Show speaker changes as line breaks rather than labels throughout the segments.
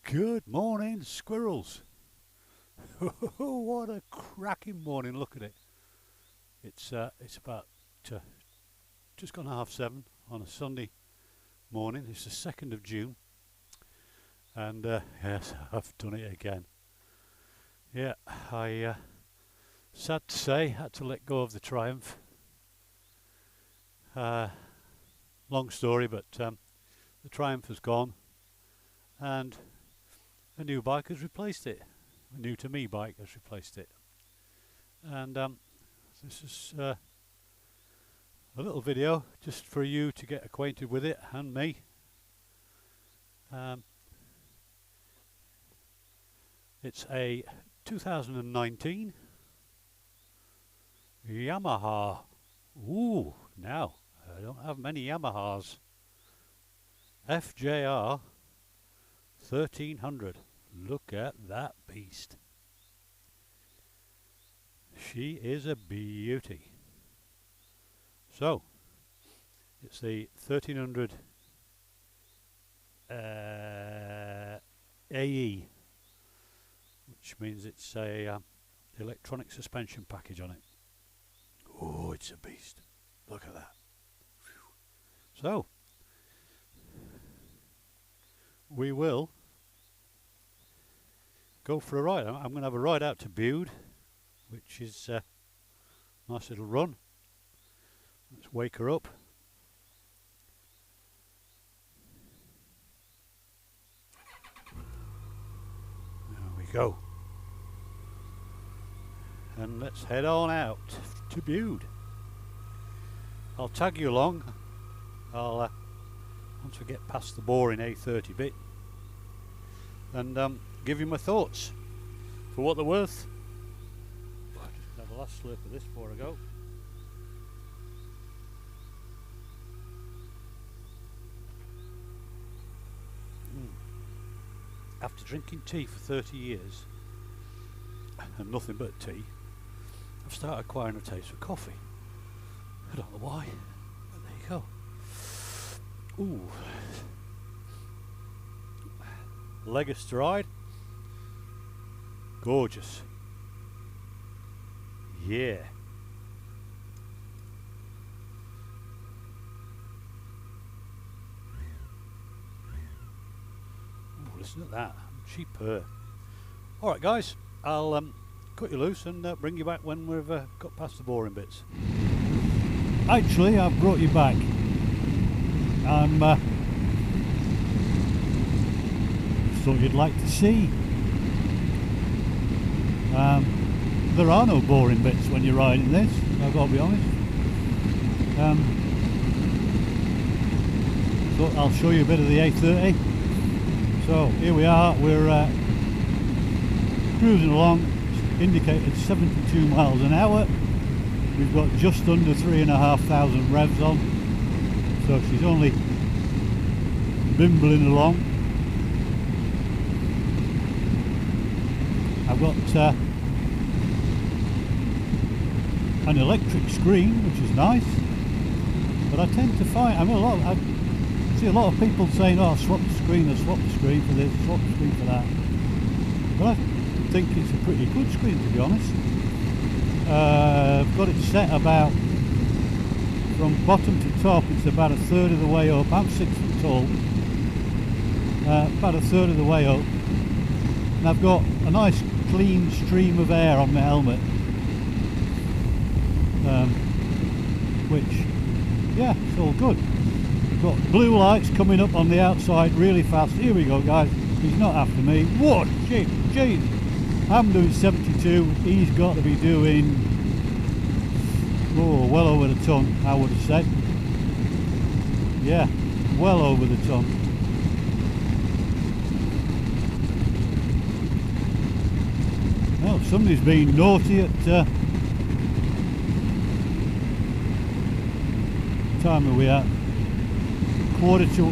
Good morning, squirrels. What a cracking morning, look at it. It's about just gone 7:30 on a Sunday morning. It's the 2nd of June. And yes, I've done it again. Yeah, I sad to say, had to let go of the Triumph. Long story, but the Triumph has gone and a new bike has replaced it. A new to me bike has replaced it. And this is a little video just for you to get acquainted with it and me. It's a 2019 Yamaha. Ooh, now I don't have many Yamahas. FJR 1300. Look at that beast. She is a beauty. So, it's the 1300 AE, which means it's a electronic suspension package on it. Oh, it's a beast. Look at that. So, we will go for a ride. I'm going to have a ride out to Bude, which is a nice little run. Let's wake her up. There we go. And let's head on out to Bude. I'll tag you along. I'll once we get past the boring A30 bit, and give you my thoughts for what they're worth. I'll just have a last slurp of this before I go. After drinking tea for 30 years and nothing but tea, I've started acquiring a taste for coffee. I don't know why, but there you go. Ooh, leg of stride, gorgeous. Yeah. Ooh, listen to that, cheap purr. All right, guys, I'll cut you loose and bring you back when we've got past the boring bits. Actually, I've brought you back. Thought you'd like to see. There are no boring bits when you're riding this, I've got to be honest. So I'll show you a bit of the A30. So here we are, we're cruising along, indicated 72 miles an hour. We've got just under 3,500 revs on. So she's only bimbling along. I've got an electric screen, which is nice, but I tend to find I see a lot of people saying, "Oh, swap the screen, or swap the screen for this, swap the screen for that." But I think it's a pretty good screen, to be honest. I've got it set about, from bottom to top, it's about a third of the way up. I'm 6 foot tall, about a third of the way up, and I've got a nice clean stream of air on my helmet, which, yeah, it's all good. We've got blue lights coming up on the outside really fast. Here we go, guys. He's not after me. What? Shit, jeez. I'm doing 72. He's got to be doing, oh, well over the ton, I would have said. Yeah, well over the ton. Well, somebody's been naughty at what time are we at? Quarter to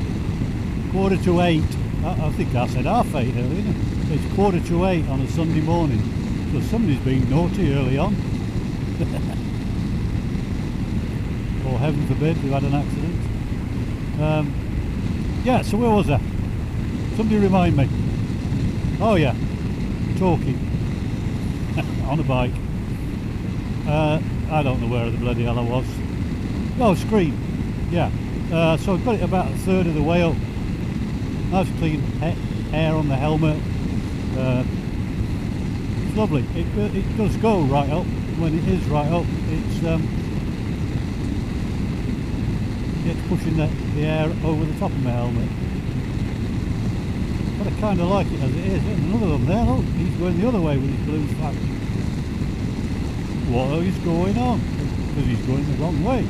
8. I think I said 8:30 earlier. It's 7:45 on a Sunday morning. So somebody's been naughty early on. Or heaven forbid we've had an accident. Yeah, so where was I? Somebody remind me. Oh yeah, talking on a bike. I don't know where the bloody hell I was. Oh, screen. Yeah. So I've got it about a third of the way up. Nice clean air on the helmet. It's lovely. It does go right up. When it is right up, it's pushing the air over the top of my helmet. But I kind of like it as it is. And another one there, look, he's going the other way with his blue flag. What is going on? Because he's going the wrong way.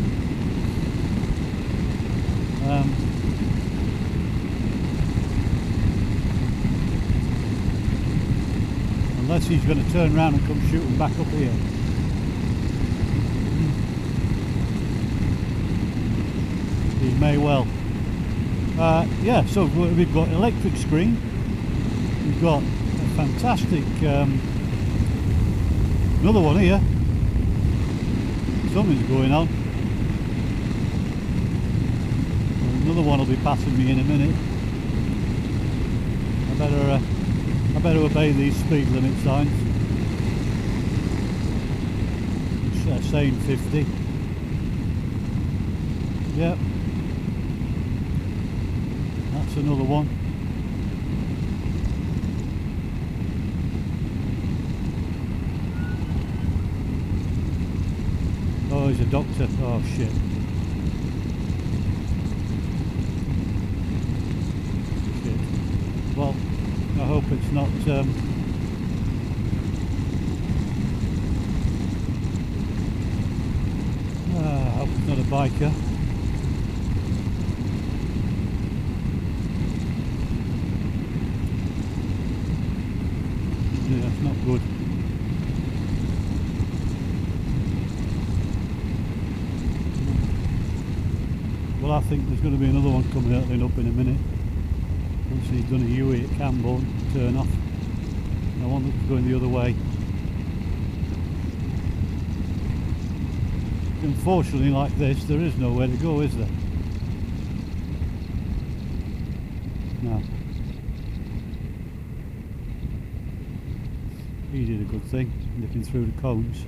Unless he's going to turn around and come shooting back up here. He may well. Yeah, so we've got electric screen. We've got a fantastic another one here. Something's going on. Another one will be passing me in a minute. I better obey these speed limit signs. It's saying 50. Yep. That's another one. Oh, he's a doctor. Oh shit. Shit. Well, I hope it's not I hope it's not a biker. Yeah, that's not good. Well, I think there's going to be another one coming out up in a minute. Once he's done a U-E at Camborne, turn off. I want them going the other way. Unfortunately, like this, there is nowhere to go, is there? No. He did a good thing, nipping through the cones.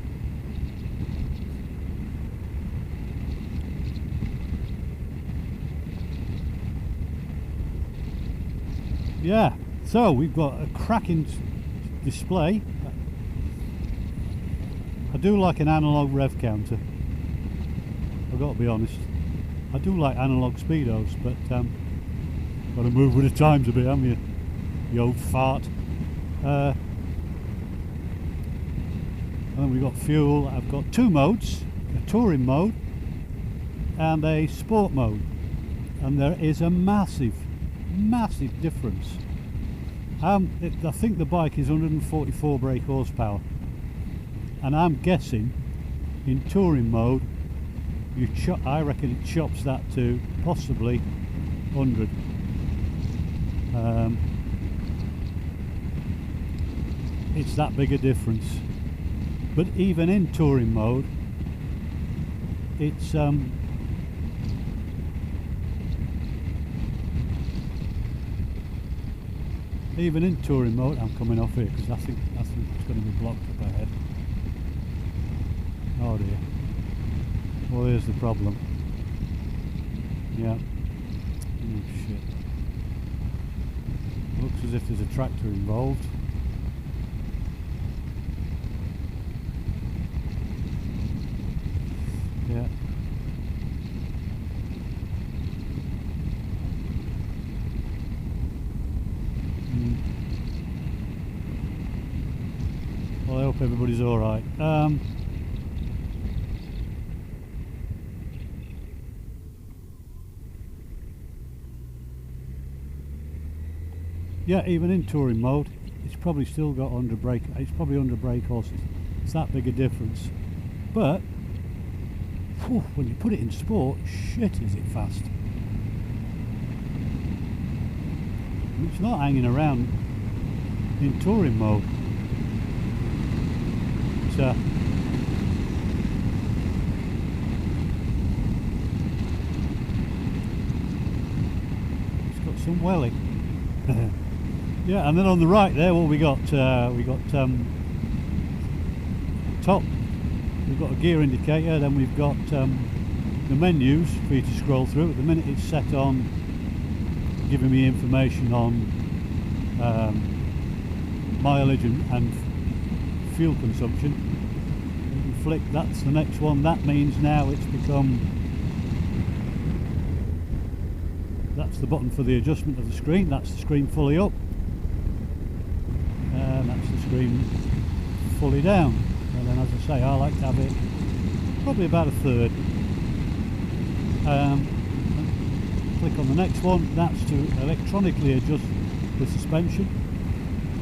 Yeah, so we've got a cracking display. I do like an analog rev counter. I've got to be honest. I do like analog speedos, but got to move with the times a bit, haven't you? You old fart. And then we've got fuel. I've got two modes, a touring mode and a sport mode. And there is a massive difference. I think the bike is 144 brake horsepower, and I'm guessing in touring mode I reckon it chops that to possibly 100. It's that big a difference. But even in touring mode, it's even in touring mode, I'm coming off here because I think it's going to be blocked up ahead. Oh dear. Well, here's the problem. Yeah. Oh shit. Looks as if there's a tractor involved. Yeah. Well, I hope everybody's alright. Yeah, even in touring mode, it's probably still got under brake. It's probably under brake horses. It's that big a difference. But whew, when you put it in sport, shit, is it fast? It's not hanging around in touring mode. It's got some welling. Yeah, and then on the right there, what we got? Top. We've got a gear indicator. Then we've got the menus for you to scroll through. At the minute, it's set on giving me information on mileage and fuel consumption. You can flick. That's the next one. That means now it's become. That's the button for the adjustment of the screen. That's the screen fully up. And that's the screen fully down. And then, as I say, I like to have it probably about a third. Click on the next one. That's to electronically adjust the suspension.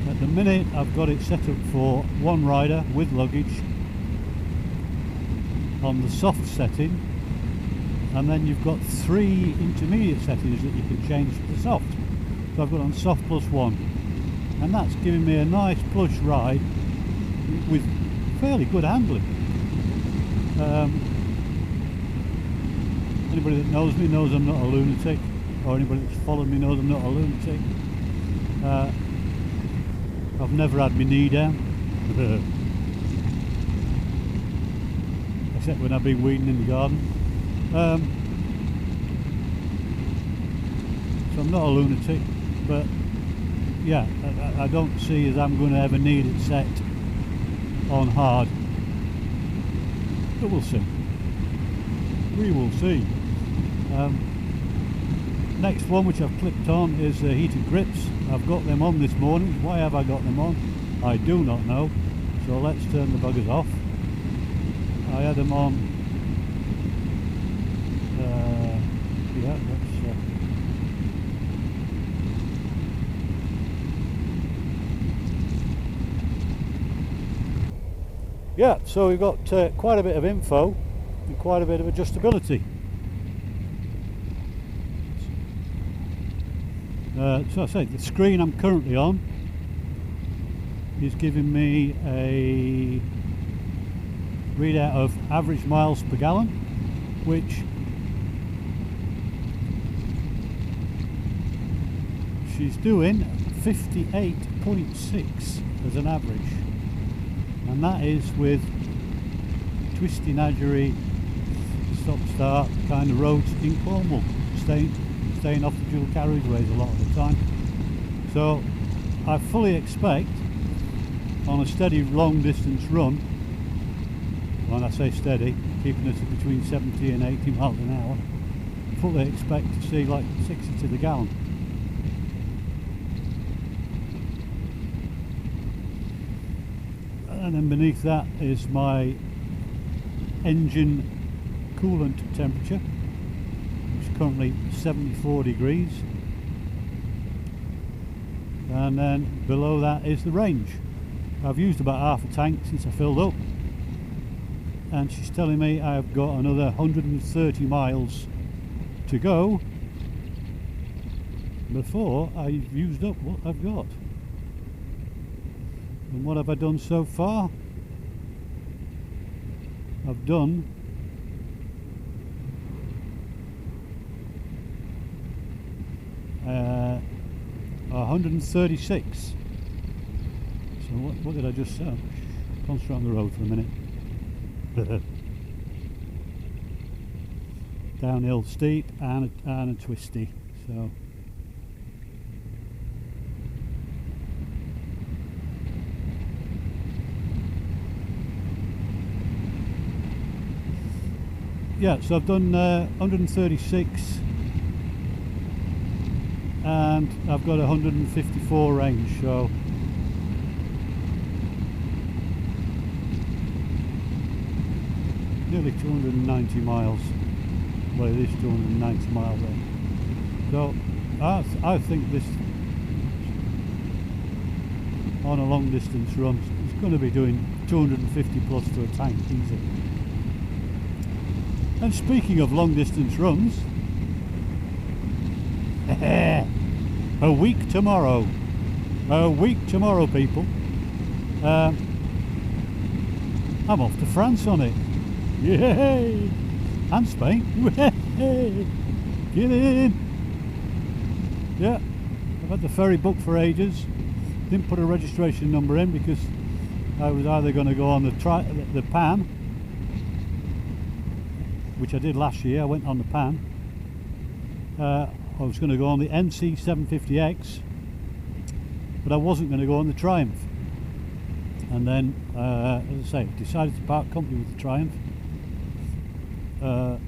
At the minute, I've got it set up for one rider with luggage on the soft setting, and then you've got 3 intermediate settings that you can change to the soft. So I've got on soft +1, and that's giving me a nice plush ride with fairly good handling. Anybody that knows me knows I'm not a lunatic, or anybody that's followed me knows I'm not a lunatic. I've never had my knee down, except when I've been weeding in the garden. So I'm not a lunatic, but yeah, I don't see as I'm going to ever need it set on hard, but we'll see. We will see. Next one, which I've clicked on, is the heated grips. I've got them on this morning. Why have I got them on? I do not know. So let's turn the buggers off. I had them on. Yeah, yeah, so we've got quite a bit of info and quite a bit of adjustability. So I say the screen I'm currently on is giving me a readout of average miles per gallon, which she's doing 58.6 as an average, and that is with twisty nadgery stop start kind of roads in Cornwall, staying off the dual carriageways a lot of the time. So I fully expect on a steady long distance run, when I say steady, keeping us between 70 and 80 miles an hour, fully expect to see like 60 to the gallon. And then beneath that is my engine coolant temperature, which is currently 74 degrees, and then below that is the range. I've used about half a tank since I filled up, and she's telling me I've got another 130 miles to go before I've used up what I've got. And what have I done so far? I've done 136. So what did I just say? Concentrate on the road for a minute. Downhill steep and a twisty. So yeah, so I've done 136 and I've got 154 range, so nearly 290 miles. Well, it is 290 miles then. So I think this on a long distance run is going to be doing 250 plus to a tank easy. And speaking of long distance runs, a week tomorrow, people, I'm off to France on it. Yay! And Spain. Yay! Get in! Yeah, I've had the ferry booked for ages. Didn't put a registration number in because I was either going to go on the Pan, which I did last year. I went on the Pan. I was going to go on the NC 750X, but I wasn't going to go on the Triumph. And then, as I say, decided to part company with the Triumph for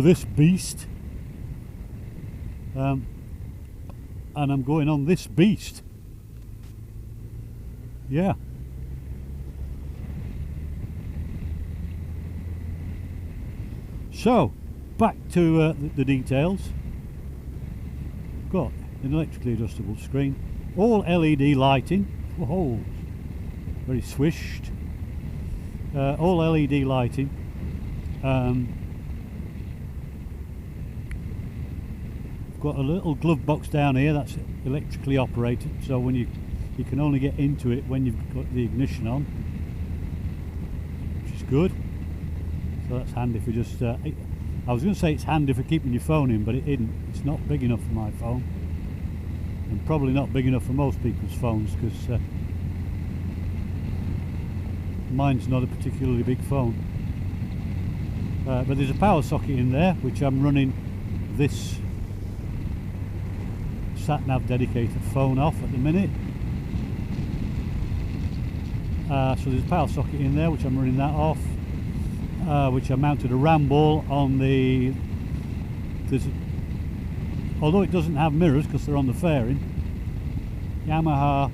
this beast. And I'm going on this beast. Yeah. So, back to the details. Got an electrically adjustable screen, all LED lighting. Whoa, very swished. All LED lighting. Got a little glove box down here that's electrically operated, so when you can only get into it when you've got the ignition on, which is good. So that's handy for just I was going to say it's handy for keeping your phone in, but it isn't. It's not big enough for my phone, and probably not big enough for most people's phones, because mine's not a particularly big phone. But there's a power socket in there, which I'm running this sat-nav dedicated phone off at the minute. So there's a power socket in there, which I'm running that off, which I mounted a RAM ball on the, although it doesn't have mirrors because they're on the fairing, Yamaha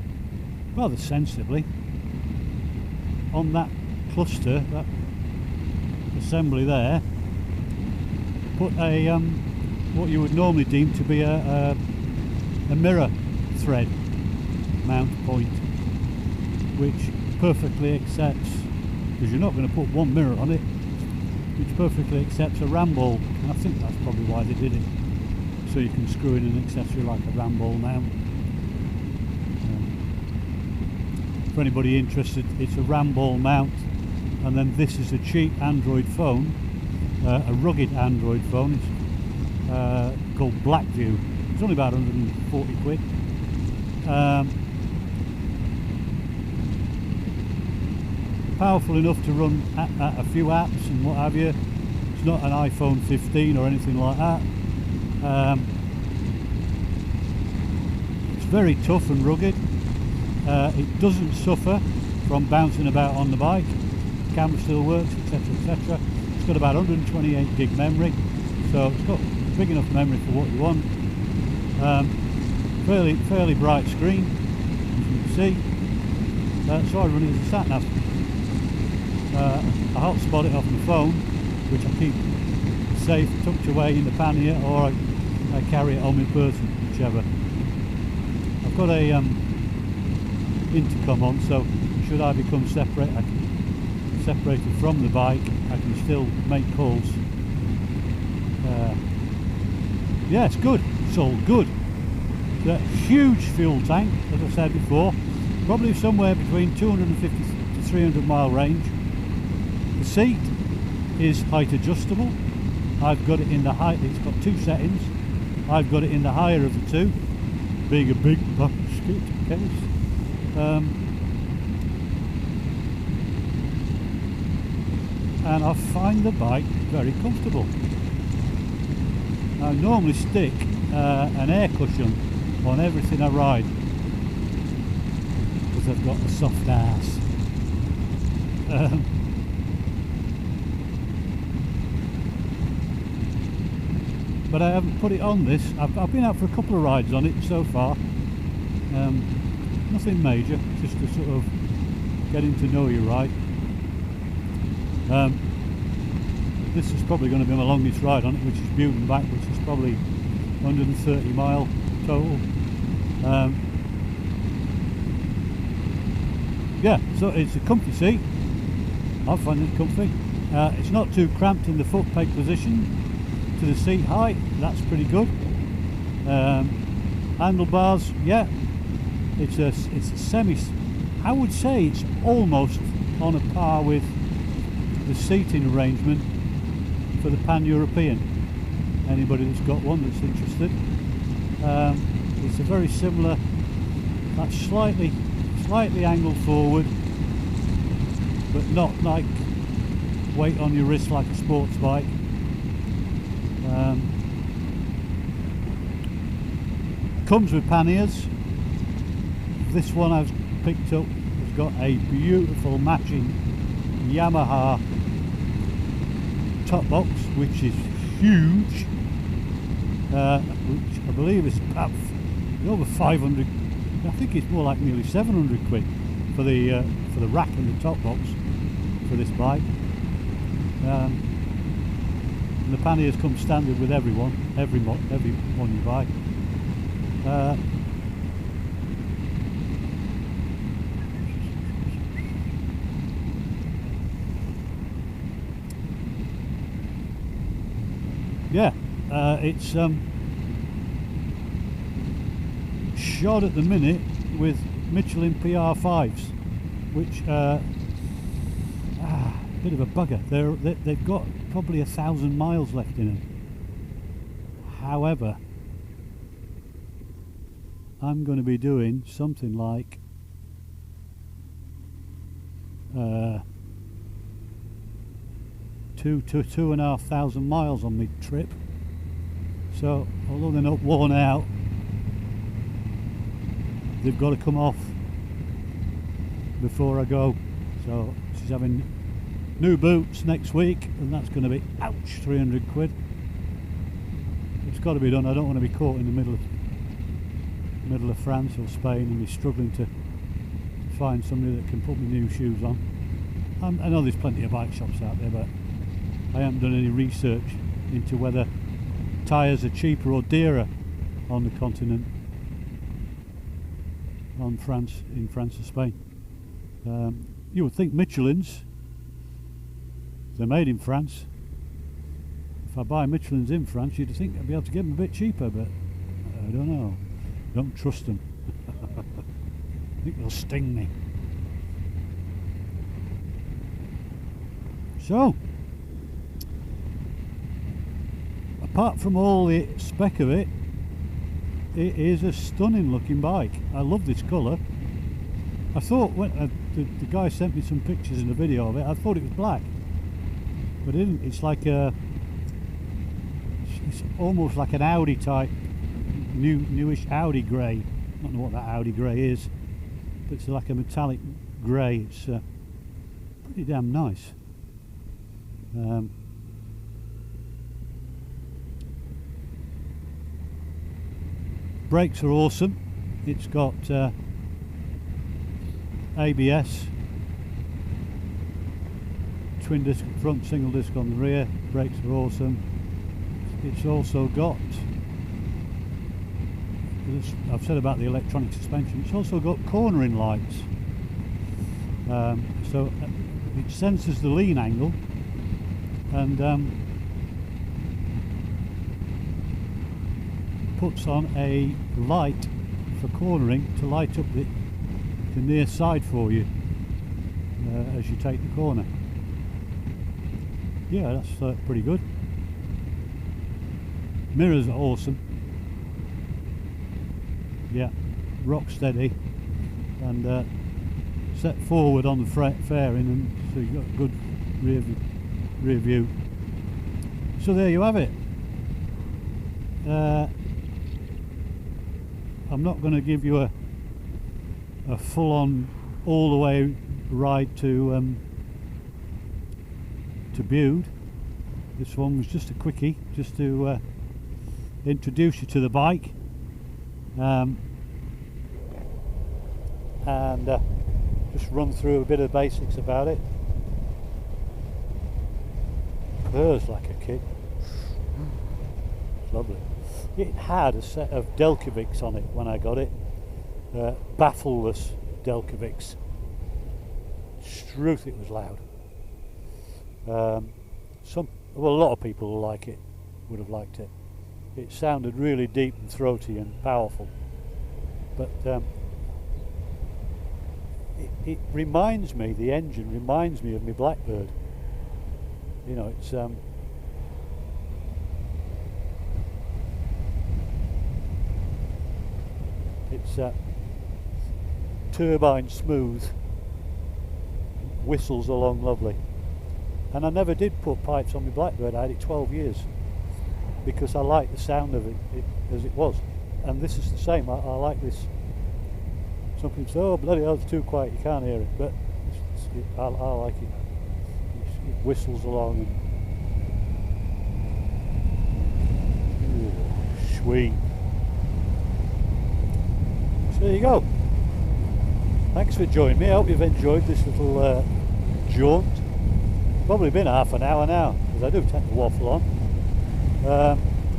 rather sensibly on that cluster, that assembly there, put a what you would normally deem to be a mirror thread mount point, which perfectly accepts, because you're not going to put one mirror on it, which perfectly accepts a RAM ball. And I think that's probably why they did it, so you can screw in an accessory like a RAM ball mount. For anybody interested, it's a RAM ball mount, and then this is a cheap Android phone, a rugged Android phone. It's called Blackview. It's only about 140 quid. Powerful enough to run a few apps and what have you. It's not an iPhone 15 or anything like that. It's very tough and rugged. It doesn't suffer from bouncing about on the bike. The camera still works, etc, etc. It's got about 128 gig memory, so it's got big enough memory for what you want. Fairly bright screen, as you can see. So I run it as a sat-nav. I hotspot it off my phone, which I keep safe, tucked away in the pannier, or I carry it on my person, whichever. I've got a intercom on, so should I become separated from the bike, I can still make calls. Yeah, it's good. It's all good. The huge fuel tank, as I said before, probably somewhere between 250 to 300 mile range. The seat is height adjustable. I've got it in the height. It's got two settings. I've got it in the higher of the two, being a big basket case. And I find the bike very comfortable. I normally stick an air cushion on everything I ride because I've got a soft ass. But I haven't put it on this. I've been out for a couple of rides on it so far. Nothing major, just to sort of getting to know you right. This is probably going to be my longest ride on it, which is Butte and back, which is probably 130 mile total. Yeah, so it's a comfy seat. I find it comfy. It's not too cramped in the foot peg position to the seat height. That's pretty good. Handlebars, yeah, it's a semi. I would say it's almost on a par with the seating arrangement for the Pan-European. Anybody that's got one that's interested. It's a very similar, that's slightly angled forward, but not like weight on your wrist like a sports bike. Comes with panniers. This one I've picked up has got a beautiful matching Yamaha top box, which is huge, which I believe is about over 500. I think it's more like nearly 700 quid for the rack and the top box for this bike. And the panniers come standard with every one you buy. Yeah, it's shod at the minute with Michelin PR5s, which bit of a bugger. They've got probably 1,000 miles left in them. However, I'm going to be doing something like 2,500 miles on my trip. So although they're not worn out, they've got to come off before I go. So she's having new boots next week, and that's going to be, ouch, 300 quid. It's got to be done. I don't want to be caught in the middle of France or Spain and be struggling to find somebody that can put me new shoes on. I know there's plenty of bike shops out there, but I haven't done any research into whether tyres are cheaper or dearer on the continent, in France or Spain. You would think Michelin's, they're made in France. If I buy Michelin's in France, you'd think I'd be able to get them a bit cheaper, but I don't know. I don't trust them. I think they'll sting me. So, apart from all the spec of it, it is a stunning looking bike. I love this colour. I thought when the guy sent me some pictures and a video of it, I thought it was black, but it isn't. It's like it's almost like an Audi type, newish Audi grey. I don't know what that Audi grey is, but it's like a metallic grey. It's pretty damn nice. Brakes are awesome. It's got ABS, twin disc front, single disc on the rear. Brakes are awesome. It's also got, I've said about the electronic suspension, it's also got cornering lights. So it senses the lean angle, and puts on a light for cornering to light up the near side for you as you take the corner. Yeah, that's pretty good. Mirrors are awesome. Yeah, rock steady, and set forward on the fairing, and so you've got a good rear view. So there you have it. I'm not going to give you a full-on all the way ride to Bude. This one was just a quickie, just to introduce you to the bike, and just run through a bit of basics about it. Purrs like a kid. It's lovely. It had a set of Delcovics on it when I got it, baffleless Delcovics. Struth, it was loud. A lot of people who like it would have liked it. It sounded really deep and throaty and powerful, but it reminds me, the engine reminds me of my Blackbird. You know, it's It's turbine smooth, whistles along lovely. And I never did put pipes on my Blackbird. I had it 12 years because I like the sound of it as it was. And this is the same. I like this. Some people say, oh bloody hell, it's too quiet, you can't hear it, but I like it. It whistles along and ooh, sweet. So there you go. Thanks for joining me. I hope you've enjoyed this little jaunt. Probably been half an hour now, because I do tend to waffle on.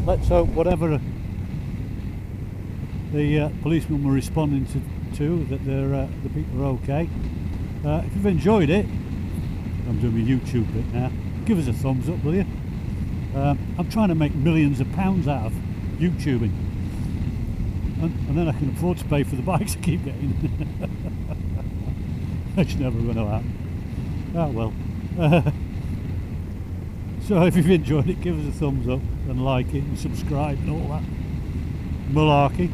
Let's hope whatever the policemen were responding to that the people are okay. If you've enjoyed it, I'm doing my YouTube bit now, give us a thumbs up, will you? I'm trying to make millions of pounds out of YouTubing, and then I can afford to pay for the bikes I keep getting. That's never going to happen. Oh well. So if you've enjoyed it, give us a thumbs up and like it and subscribe and all that malarkey.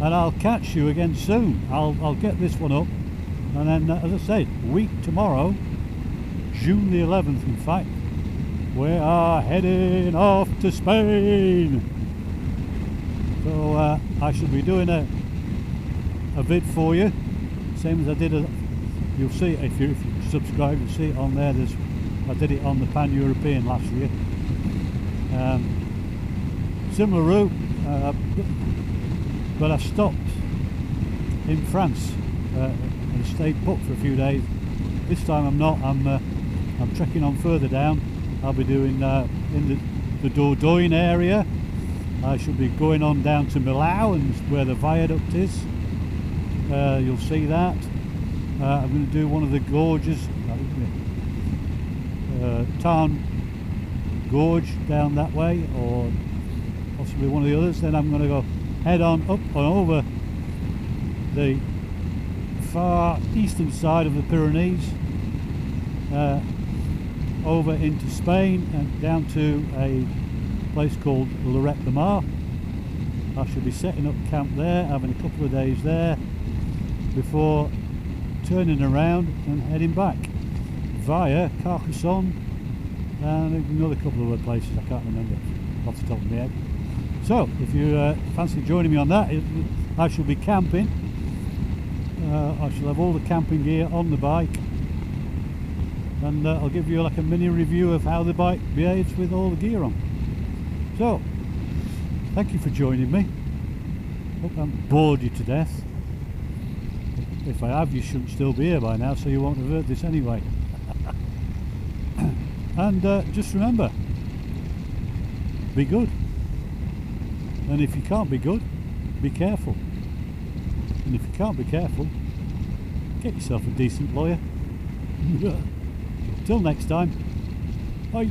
And I'll catch you again soon. I'll get this one up, and then as I said, week tomorrow, June the 11th in fact, we are heading off to Spain. So I shall be doing a vid for you, same as I did you'll see it if you subscribe, you'll see it on there. I did it on the Pan-European last year. Similar route, but I stopped in France and stayed put for a few days. This time I'm not. I'm trekking on further down. I'll be doing in the Dordogne area. I shall be going on down to Millau, and where the viaduct is. You'll see that. I'm going to do one of the gorges, Tarn Gorge down that way, or possibly one of the others. Then I'm going to go head on up and over the far eastern side of the Pyrenees, over into Spain and down to a place called Lloret de Mar. I shall be setting up camp there, having a couple of days there before turning around and heading back via Carcassonne and another couple of other places I can't remember off the top of my head. So if you fancy joining me on that, I shall be camping. I shall have all the camping gear on the bike, and I'll give you like a mini review of how the bike behaves with all the gear on. So thank you for joining me. Hope I haven't bored you to death. If I have, you shouldn't still be here by now, so you won't have heard this anyway. And just remember, be good. And if you can't be good, be careful. And if you can't be careful, get yourself a decent lawyer. Till next time, bye.